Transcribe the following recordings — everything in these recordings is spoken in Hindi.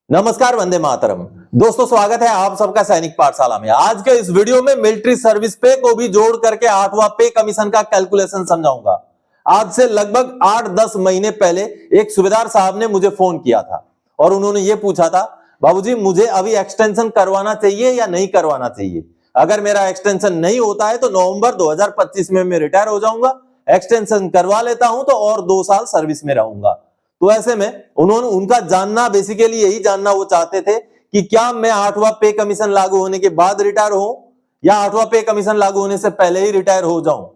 नमस्कार, वंदे मातरम। दोस्तों, स्वागत है आप सबका सैनिक पाठशाला में। आज के इस वीडियो में मिलिट्री सर्विस पे को भी जोड़ करके 8वां पे कमीशन का कैलकुलेशन समझाऊंगा। आज से लगभग 8-10 महीने पहले एक सूबेदार साहब ने मुझे फोन किया था और उन्होंने ये पूछा था, बाबूजी मुझे अभी एक्सटेंशन करवाना चाहिए या नहीं करवाना चाहिए। अगर मेरा एक्सटेंशन नहीं होता है तो नवंबर 2025 में मैं रिटायर हो जाऊंगा, एक्सटेंशन करवा लेता हूं तो और 2 साल सर्विस में रहूंगा। तो ऐसे में उन्होंने उनका जानना बेसिकली यही जानना वो चाहते थे कि क्या मैं 8वां पे कमीशन लागू होने के बाद रिटायर हूं या 8वां पे कमीशन लागू होने से पहले ही रिटायर हो जाऊं,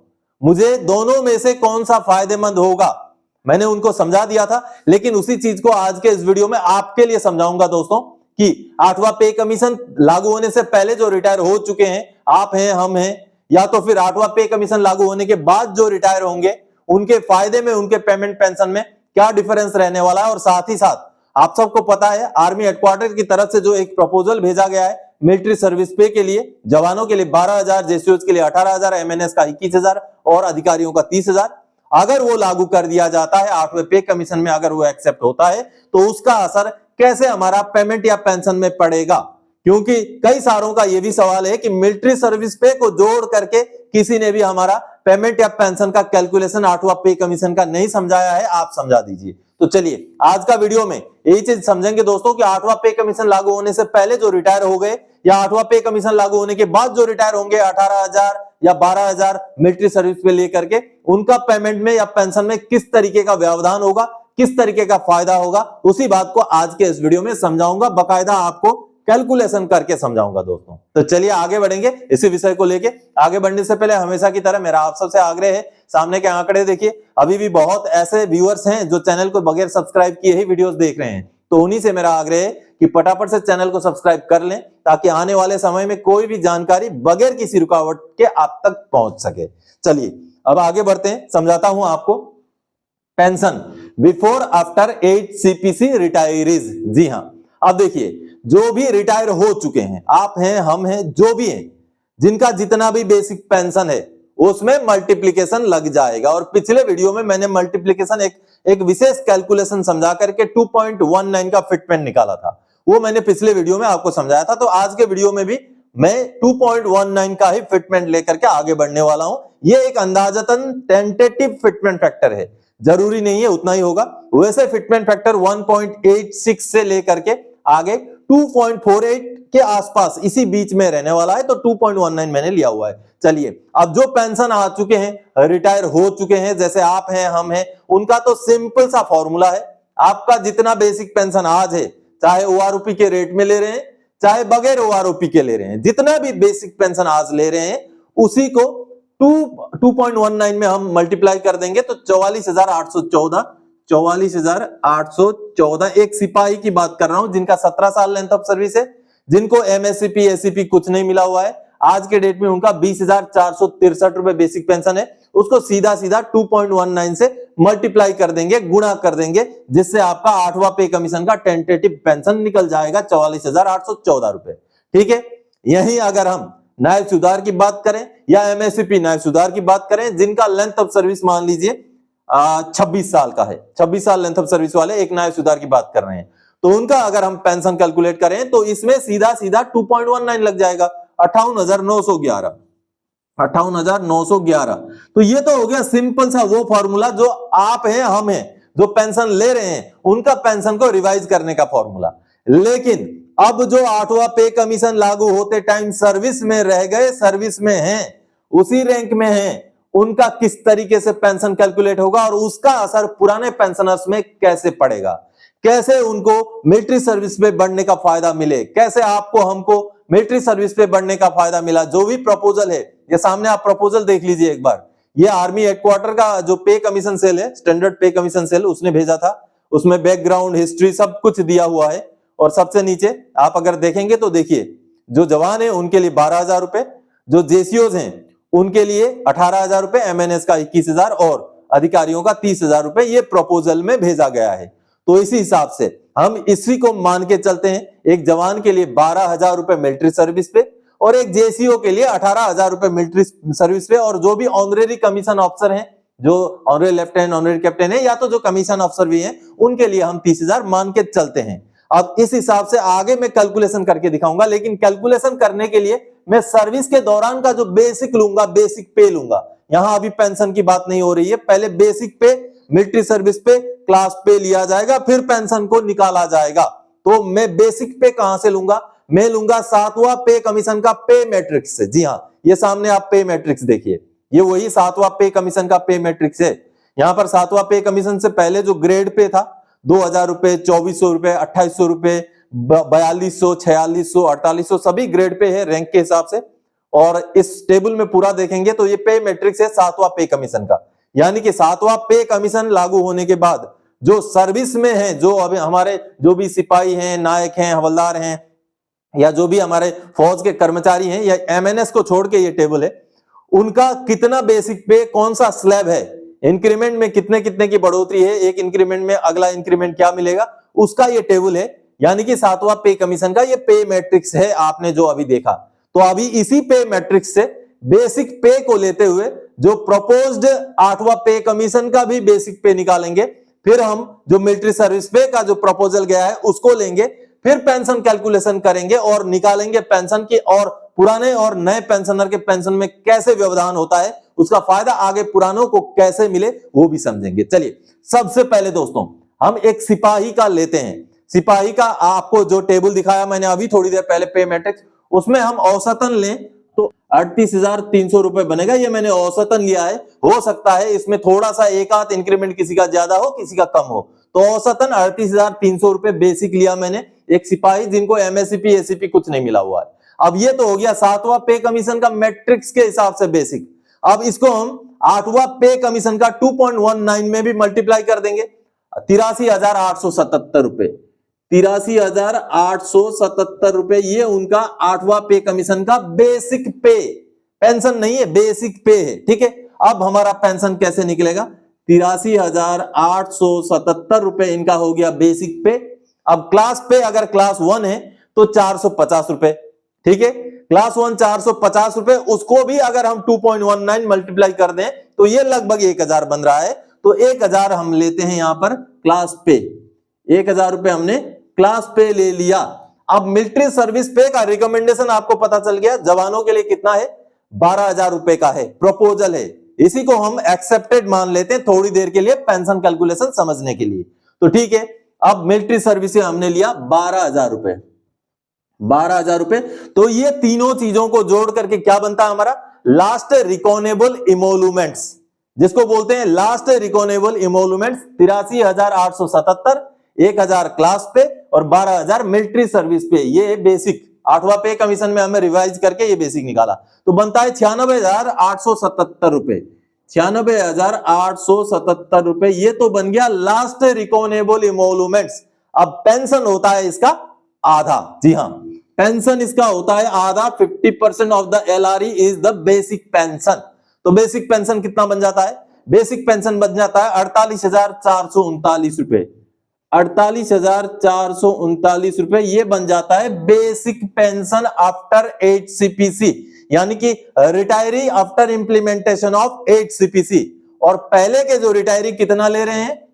मुझे दोनों में से कौन सा फायदेमंद होगा। मैंने उनको समझा दिया था, लेकिन उसी चीज को आज के इस वीडियो में आपके लिए समझाऊंगा दोस्तों कि 8वां पे कमीशन लागू होने से पहले जो रिटायर हो चुके हैं, आप हैं, हम हैं, या तो फिर 8वां पे कमीशन लागू होने के बाद जो रिटायर होंगे, उनके फायदे में, उनके पेमेंट पेंशन में क्या डिफरेंस रहने वाला है। और साथ ही साथ आप सबको पता है आर्मी हेडक्वार्टर की तरफ से जो एक प्रपोजल भेजा गया है मिलिट्री सर्विस पे के लिए, जवानों के लिए 12,000, जेसीओज के लिए 18,000, एमएनएस का 21,000 और अधिकारियों का 30,000, अगर वो लागू कर दिया जाता है 8वें पे कमीशन में, अगर वो एक्सेप्ट होता है तो उसका असर कैसे हमारा पेमेंट या पेंशन में पड़ेगा। क्योंकि कई सारों का यह भी सवाल है कि मिलिट्री सर्विस पे को जोड़ करके किसी ने भी हमारा पेमेंट या पेंशन का कैलकुलेशन 8वां पे कमीशन का नहीं समझाया है, आप समझा दीजिए। तो चलिए आज का वीडियो में यही चीज समझेंगे दोस्तों कि 8वां पे कमीशन लागू होने से पहले जो रिटायर हो गए या 8वां पे कमीशन लागू होने के बाद जो रिटायर होंगे 18,000 या 12,000 मिलिट्री सर्विस पे लेकर के, उनका पेमेंट में या पेंशन में किस तरीके का व्यवधान होगा, किस तरीके का फायदा होगा, उसी बात को आज के इस वीडियो में समझाऊंगा, बाकायदा आपको कैलकुलेशन करके समझाऊंगा दोस्तों। तो चलिए आगे बढ़ेंगे इसी विषय को लेके। आगे बढ़ने से पहले हमेशा की तरह मेरा आप सबसे आग्रह है, सामने के आंकड़े देखिए, अभी भी बहुत ऐसे व्यूअर्स हैं जो चैनल को बगैर सब्सक्राइब किए ही वीडियोस देख रहे हैं। तो उन्हीं से मेरा आग्रह है कि फटाफट से चैनल को सब्सक्राइब कर लें ताकि आने वाले समय में कोई भी जानकारी बगैर किसी रुकावट के आप तक पहुंच सके। चलिए अब आगे बढ़ते हैं, समझाता हूं आपको। Pension before after 8 CPC retirees. जी हां, अब देखिए जो भी रिटायर हो चुके हैं, आप हैं, हम हैं, जो भी हैं, जिनका जितना भी बेसिक पेंशन है उसमें मल्टीप्लिकेशन लग जाएगा। और पिछले वीडियो में मैंने मल्टीप्लिकेशन एक विशेष कैलकुलेशन समझा करके 2.19 का फिटमेंट निकाला था, वो मैंने पिछले वीडियो में आपको समझाया था। तो आज के वीडियो में भी मैं 2.19 का ही फिटमेंट लेकर के आगे बढ़ने वाला हूं। ये एक अंदाजतन टेंटेटिव फिटमेंट फैक्टर है, जरूरी नहीं है उतना ही होगा। वैसे फिटमेंट फैक्टर 1.86 से लेकर के आगे 2.48 के आसपास इसी बीच में रहने वाला है, तो 2.19 मैंने लिया हुआ है। चलिए अब जो पेंशन आ चुके हैं, रिटायर हो चुके हैं, जैसे आप हैं, हम हैं, उनका तो सिंपल सा फॉर्मूला है। आपका जितना बेसिक पेंशन आज है, चाहे ओआरओपी के रेट में ले रहे हैं, चाहे बगैर ओआरओपी के ले रहे हैं, जितना भी बेसिक पेंशन आज ले रहे हैं उसी को 2.19 में हम मल्टीप्लाई कर देंगे तो 44,814 एक सिपाही की बात कर रहा हूं जिनका 17 साल लेंथ ऑफ सर्विस है, जिनको एमएससीपी एसीपी कुछ नहीं मिला हुआ है, आज के डेट में उनका 20,463 रुपए बेसिक पेंशन है, उसको सीधा सीधा 2.19 से मल्टीप्लाई कर देंगे, गुणा कर देंगे, जिससे आपका 8वां पे कमीशन का टेंटेटिव पेंशन निकल जाएगा 44,814 रुपए। ठीक है, यही अगर हम नायब सुधार की बात करें या एमएससीपी नायब सुधार की बात करें, जिनका लेंथ ऑफ सर्विस मान लीजिए 26 साल का है, 26 साल लेंथ ऑफ सर्विस वाले एक नायब सुधार की बात कर रहे हैं, तो उनका अगर हम पेंशन कैलकुलेट करें तो इसमें सीधा सीधा 2.19 लग जाएगा, 58,911। 58,911। तो ये तो हो गया सिंपल सा वो फॉर्मूला जो आप हैं, हम हैं, जो पेंशन ले रहे हैं उनका पेंशन को रिवाइज करने का फॉर्मूला। लेकिन अब जो 8वां पे कमीशन लागू होते टाइम सर्विस में रह गए, सर्विस में हैं, उसी रैंक में हैं, उनका किस तरीके से पेंशन कैलकुलेट होगा और उसका असर पुराने पेंशनर्स में कैसे पड़ेगा, कैसे उनको मिलिट्री सर्विस पे बढ़ने का फायदा मिले, कैसे आपको हमको मिलिट्री सर्विस पे बढ़ने का फायदा मिला। जो भी प्रपोजल है, ये सामने आप प्रपोजल देख लीजिए एक बार, ये आर्मी हेडक्वार्टर का जो पे कमीशन सेल है, स्टैंडर्ड पे कमीशन सेल, उसने भेजा था, उसमें बैकग्राउंड हिस्ट्री सब कुछ दिया हुआ है। और सबसे नीचे आप अगर देखेंगे तो देखिए जो जवान है उनके लिए 12,000 रुपए, जो जेसीओज हैं उनके लिए 18,000 रुपए, एमएनएस का 21,000 और अधिकारियों का 30,000 रुपए, ये प्रपोजल में भेजा गया है। तो इसी हिसाब से हम इसी को मान के चलते हैं, एक जवान के लिए 12,000 रुपए मिलिट्री सर्विस पे और एक जेसीओ के लिए 18,000 रुपए मिलिट्री सर्विस पे, और जो भी ऑनरेरी कमीशन ऑफिसर हैं, जो ऑनरेरी लेफ्टिनेंट, ऑनरेरी कैप्टन है, या तो जो कमीशन ऑफिसर भी हैं, उनके लिए हम 30,000 मान के चलते हैं। अब इस हिसाब से आगे मैं कैलकुलेशन करके दिखाऊंगा, लेकिन कैलकुलेशन करने के लिए मैं सर्विस के दौरान का जो बेसिक लूंगा, बेसिक पे लूंगा। यहां अभी पेंशन की बात नहीं हो रही है, पहले बेसिक पे, मिलिट्री सर्विस पे, क्लास पे लिया जाएगा, फिर पेंशन को निकाला जाएगा। तो मैं बेसिक पे कहां से लूंगा? मैं लूंगा 7वां पे कमीशन का पे मैट्रिक्स से। जी हां, ये सामने आप पे मैट्रिक्स देखिए, ये वही 7वां पे कमीशन का पे मैट्रिक्स है। यहां पर 7वां पे कमीशन से पहले जो ग्रेड पे था 2000 रुपए, 2400 रुपए, 2800 रुपए, 4200, 4600, 4800 सभी ग्रेड पे है रैंक के हिसाब से। और इस टेबल में पूरा देखेंगे तो ये पे मैट्रिक्स है 7वां पे कमीशन का। यानी कि 7वां पे कमीशन लागू होने के बाद जो सर्विस में है, जो अभी हमारे जो भी सिपाही हैं, नायक हैं, हवलदार हैं, या जो भी हमारे फौज के कर्मचारी हैं, या एमएनएस को छोड़ के ये टेबल है, उनका कितना बेसिक पे, कौन सा स्लैब है, इंक्रीमेंट में कितने कितने की बढ़ोतरी है, एक इंक्रीमेंट में अगला इंक्रीमेंट क्या मिलेगा, उसका ये टेबल है। यानी कि 7वां पे कमीशन का ये पे मैट्रिक्स है, आपने जो अभी देखा। तो अभी इसी पे मैट्रिक्स से बेसिक पे को लेते हुए जो प्रपोज्ड 8वां पे कमीशन का भी बेसिक पे निकालेंगे, फिर हम जो मिलिट्री सर्विस पे का जो प्रपोजल गया है उसको लेंगे, फिर पेंशन कैलकुलेशन करेंगे और निकालेंगे पेंशन की, और पुराने और नए पेंशनर के पेंशन में कैसे व्यवधान होता है, उसका फायदा आगे पुरानों को कैसे मिले वो भी समझेंगे। चलिए, सबसे पहले दोस्तों हम एक सिपाही का लेते हैं। सिपाही का आपको जो टेबल दिखाया मैंने अभी थोड़ी देर पहले पे मैट्रिक्स, उसमें हम औसतन लें तो 38,300 रुपए बनेगा। ये मैंने औसतन लिया है, हो सकता है इसमें थोड़ा सा एक आध इंक्रीमेंट किसी का ज्यादा हो, किसी का कम हो। तो औसतन 38,300 रुपए बेसिक लिया मैंने, एक सिपाही जिनको एमएससीपी एसीपी कुछ नहीं मिला हुआ है। अब ये तो हो गया 7वां पे कमीशन का मैट्रिक्स के हिसाब से बेसिक। अब इसको हम 8वां पे कमीशन का 2.19 में भी मल्टीप्लाई कर देंगे, 83,877 रुपए। 83,877 रुपए ये उनका 8वां पे कमीशन का बेसिक पे, पेंशन नहीं है, बेसिक पे है। ठीक है, अब हमारा पेंशन कैसे निकलेगा? 83,877 रुपए इनका हो गया बेसिक पे। अब क्लास पे अगर क्लास 1 है तो 450 रुपए। ठीक है, क्लास 1 450 रुपए, उसको भी अगर हम 2.19 मल्टीप्लाई कर दें तो ये लगभग 1000 बन रहा है। तो 1000 हम लेते हैं यहां पर क्लास पे, 1000 रुपए हमने क्लास पे ले लिया। अब मिलिट्री सर्विस पे का रिकमेंडेशन आपको पता चल गया, जवानों के लिए कितना है? 12,000 रुपए का है, प्रपोजल है। इसी को हम एक्सेप्टेड मान लेते हैं थोड़ी देर के लिए पेंशन कैलकुलेशन समझने के लिए। तो ठीक है, अब मिलिट्री सर्विस से हमने लिया 12,000 रुपए, 12,000 रुपए। तो ये तीनों चीजों को जोड़ करके क्या बनता है हमारा? लास्ट रिकॉनेबल इमोलूमेंट्स, जिसको बोलते हैं लास्ट रिकॉनेबल इमोलूमेंट्स। 83,877, 1000 क्लास पे और 12,000 मिलिट्री सर्विस पे। ये बेसिक 8वां पे कमीशन में हमें रिवाइज करके ये बेसिक निकाला, तो बनता है 96,877 रुपए। 96,877 रुपए ये तो बन गया लास्ट रिकॉनेबल इमोलूमेंट्स। अब पेंशन होता है इसका आधा। जी हां, पेंशन इसका होता है आधा। 50% of the LRE is the basic pension. तो बेसिक पेंशन कितना बन जाता है? बेसिक पेंशन बन जाता है 48,439 रुपए। 48,439 रुपए ये बन जाता है बेसिक पेंशन आफ्टर 8 CPC, यानी कि retiree after implementation of 8 CPC। और पहले के जो रिटायरी कितना ले रहे हैं?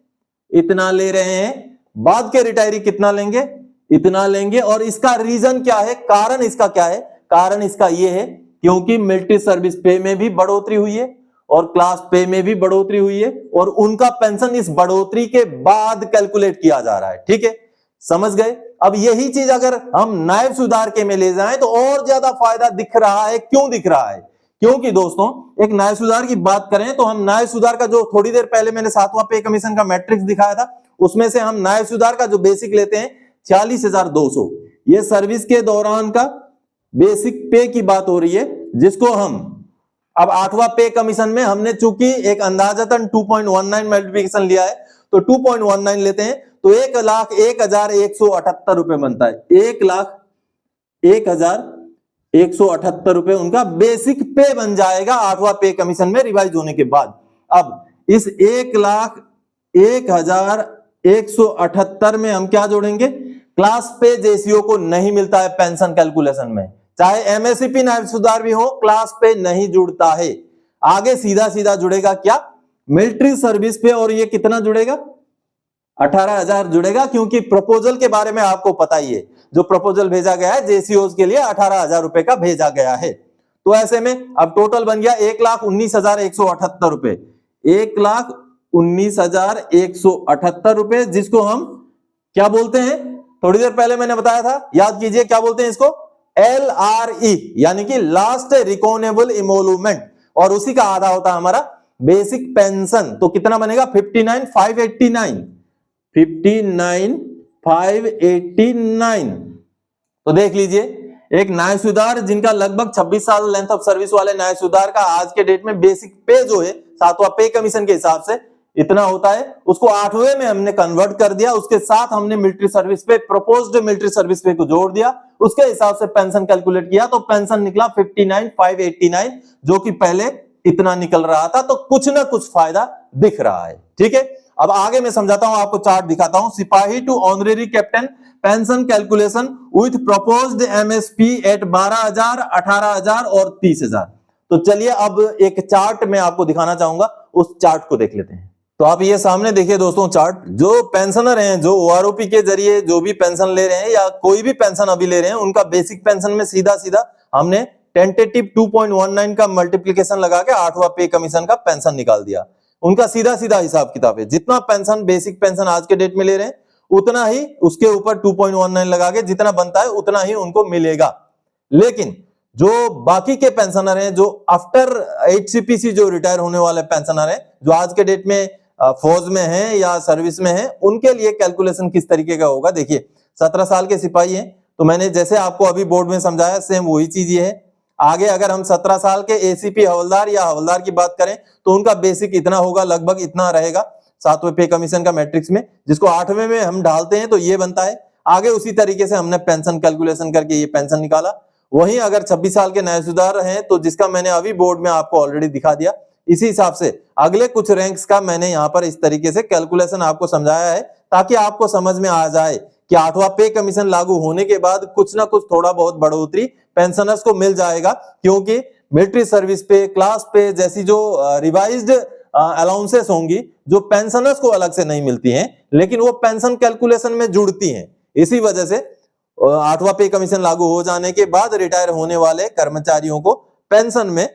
इतना ले रहे हैं। बाद के रिटायरी कितना लेंगे? इतना लेंगे। और इसका रीजन क्या है? कारण इसका क्या है? कारण इसका यह है क्योंकि मिलिट्री सर्विस पे में भी बढ़ोतरी हुई है और क्लास पे में भी बढ़ोतरी हुई है, और उनका पेंशन इस बढ़ोतरी के बाद कैलकुलेट किया जा रहा है। ठीक है, समझ गए? अब यही चीज अगर हम नायब सुधार के में ले जाएं तो और ज्यादा फायदा दिख रहा है। क्यों दिख रहा है? क्योंकि दोस्तों एक नायब सुधार की बात करें तो हम नायब सुधार का जो थोड़ी देर पहले मैंने 7वां पे कमीशन का मैट्रिक्स दिखाया था, उसमें से हम नायब सुधार का जो बेसिक लेते हैं 46,200। ये सर्विस के दौरान का बेसिक पे की बात हो रही है, जिसको हम अब 8वां पे कमीशन में हमने चूंकि एक अंदाजतन 2.19 मल्टीप्लिकेशन लिया है तो 2.19 लेते हैं तो 1,01,178 रुपए बनता है। 1,01,178 रुपए उनका बेसिक पे बन जाएगा 8वां पे कमीशन में रिवाइज होने के बाद। अब इस 1,01,178 में हम क्या जोड़ेंगे? क्लास पे जेसीओ को नहीं मिलता है पेंशन कैलकुलेशन में, चाहे एमएससीपी नायब सुधार भी हो, क्लास पे नहीं जुड़ता है। आगे सीधा सीधा जुड़ेगा क्या? मिलिट्री सर्विस पे। और ये कितना जुड़ेगा? 18,000 जुड़ेगा, क्योंकि प्रपोजल के बारे में आपको पता ही है, जो प्रपोजल भेजा गया है जेसीओज के लिए 18,000 रुपए का भेजा गया है। तो ऐसे में अब टोटल बन गया 1,19,178 रुपए, 1,19,178 रुपए, जिसको हम क्या बोलते हैं, थोड़ी देर पहले मैंने बताया था, याद कीजिए क्या बोलते हैं इसको, LRE, यानी कि लास्ट रिकॉनेबल इमोलूमेंट, और उसी का आधा होता है हमारा बेसिक पेंशन। तो कितना बनेगा, 59,589। तो देख लीजिए, एक न्यायसुधार जिनका लगभग 26 साल लेंथ ऑफ सर्विस वाले न्यायसुधार का आज के डेट में बेसिक पे जो है 7वां पे कमीशन के हिसाब से इतना होता है, उसको 8वें में हमने कन्वर्ट कर दिया, उसके साथ हमने मिलिट्री सर्विस पे, प्रपोज्ड मिलिट्री सर्विस पे को जोड़ दिया, उसके हिसाब से पेंशन कैलकुलेट किया, तो पेंशन निकला 59,589, जो कि पहले इतना निकल रहा था। तो कुछ ना कुछ फायदा दिख रहा है, ठीक है। अब आगे मैं समझाता हूं, आपको चार्ट दिखाता हूं, सिपाही to honorary captain pension calculation with proposed MSP at 12,000, 18,000 और 30,000। तो चलिए अब एक चार्ट में आपको दिखाना चाहूंगा, उस चार्ट को देख लेते हैं। तो आप ये सामने देखिए दोस्तों चार्ट, जो पेंशनर हैं, जो ओआरओपी के जरिए जो भी पेंशन ले रहे हैं या कोई भी पेंशन अभी ले रहे हैं, उनका बेसिक पेंशन में सीधा सीधा हमने टेंटेटिव 2.19 का मल्टीप्लिकेशन लगा के 8वां पे कमीशन का पेंशन निकाल दिया। उनका सीधा सीधा हिसाब किताब है, जितना पेंशन बेसिक पेंशन आज के डेट में ले रहे हैं उतना ही उसके ऊपर 2.19 लगा के जितना बनता है उतना ही उनको मिलेगा। लेकिन जो बाकी के पेंशनर हैं, जो आफ्टर एचसीपीसी जो रिटायर होने वाले पेंशनर हैं, जो आज के डेट में फौज में हैं या सर्विस में हैं, उनके लिए कैलकुलेशन किस तरीके का होगा। देखिए 17 साल के सिपाही हैं, तो मैंने जैसे आपको अभी बोर्ड में समझाया सेम वही चीज ये है। आगे अगर हम 17 साल के एसीपी हवलदार या हवलदार की बात करें तो उनका बेसिक इतना होगा, लगभग इतना रहेगा 7वें पे कमीशन का मैट्रिक्स में, जिसको 8वें में हम डालते हैं तो ये बनता है। आगे उसी तरीके से हमने पेंशन कैलकुलेशन करके ये पेंशन निकाला। वहीं अगर 26 साल के न्यायसुधार हैं, तो जिसका मैंने अभी बोर्ड में आपको ऑलरेडी दिखा दिया, इसी हिसाब से अगले कुछ रैंक्स का मैंने यहाँ पर इस तरीके से कैलकुलेशन आपको समझाया है, ताकि आपको समझ में आ जाए कि 8वां पे कमीशन लागू होने के बाद कुछ ना कुछ थोड़ा बहुत बढ़ोतरी पेंशनर्स को मिल जाएगा, क्योंकि मिलिट्री सर्विस पे, क्लास पे जैसी जो रिवाइज्ड अलाउंसेस होंगी, जो पेंशनर्स को अलग से नहीं मिलती हैं, लेकिन वो पेंशन कैलकुलेशन में जुड़ती हैं। इसी वजह से 8वां पे कमीशन लागू हो जाने के बाद रिटायर होने वाले कर्मचारियों को पेंशन में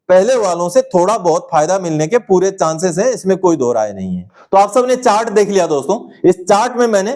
पहले वालों से थोड़ा बहुत फायदा मिलने के पूरे चांसेस हैं, इसमें कोई दो राय नहीं है। तो आप सबने चार्ट देख लिया दोस्तों। इस चार्ट में मैंने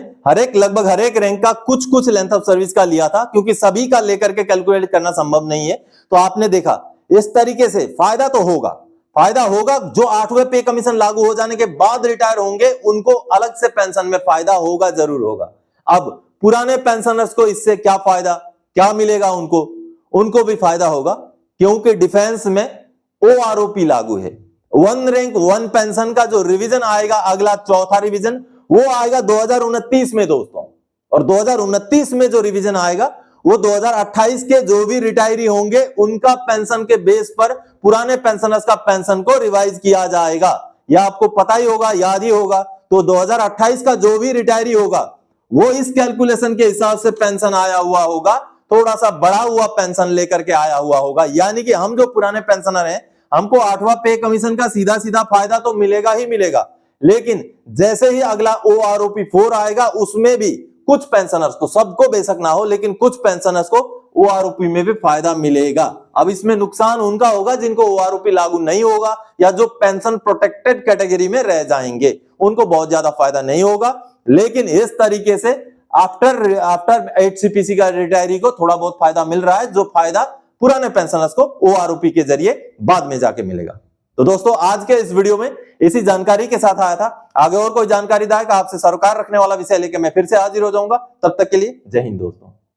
लगभग हर एक रैंक का कुछ लेंथ ऑफ सर्विस का लिया था, क्योंकि सभी का लेकर के कैलकुलेट करना संभव नहीं है। तो आपने देखा इस तरीके से फायदा तो होगा, जो 8वें पे कमीशन लागू हो जाने के बाद रिटायर होंगे उनको अलग से पेंशन में फायदा होगा, जरूर होगा। अब पुराने पेंशनर्स को इससे क्या फायदा, क्या मिलेगा, उनको भी फायदा होगा, क्योंकि डिफेंस में ओआरओपी लागू है। 1 रैंक 1 पेंशन का जो रिवीजन आएगा, अगला चौथा रिवीजन, वो आएगा 2029 में दोस्तों। और 2029 में जो रिवीजन आएगा वो 2028 के जो भी रिटायरी होंगे उनका पेंशन के बेस पर पुराने पेंशनर्स का पेंशन को रिवाइज किया जाएगा। यह आपको पता ही होगा, याद ही होगा। तो 2028 का जो भी रिटायरी होगा वो इस कैलकुलेशन के हिसाब से पेंशन आया हुआ होगा, थोड़ा सा बढ़ा हुआ पेंशन लेकर के आया हुआ होगा। यानी कि हम जो पुराने पेंशनर हैं, हमको 8वां पे कमीशन का सीधा सीधा फायदा तो मिलेगा ही मिलेगा, लेकिन जैसे ही अगला OROP 4 आएगा उसमें भी कुछ पेंशनर्स को, सबको बेशक ना हो, लेकिन कुछ पेंशनर्स को OROP में भी फायदा मिलेगा। अब इसमें नुकसान उनका होगा जिनको OROP लागू नहीं होगा या जो पेंशन प्रोटेक्टेड कैटेगरी में रह जाएंगे, उनको बहुत ज्यादा फायदा नहीं होगा। लेकिन इस तरीके से आफ्टर एचसीपीसी का रिटायरी को थोड़ा बहुत फायदा मिल रहा है, जो फायदा पुराने पेंशनर्स को OROP के जरिए बाद में जाके मिलेगा। तो दोस्तों आज के इस वीडियो में इसी जानकारी के साथ आया था। आगे और कोई जानकारीदायक आपसे सरोकार रखने वाला विषय लेकर मैं फिर से हाजिर हो जाऊंगा। तब तक के लिए जय हिंद दोस्तों।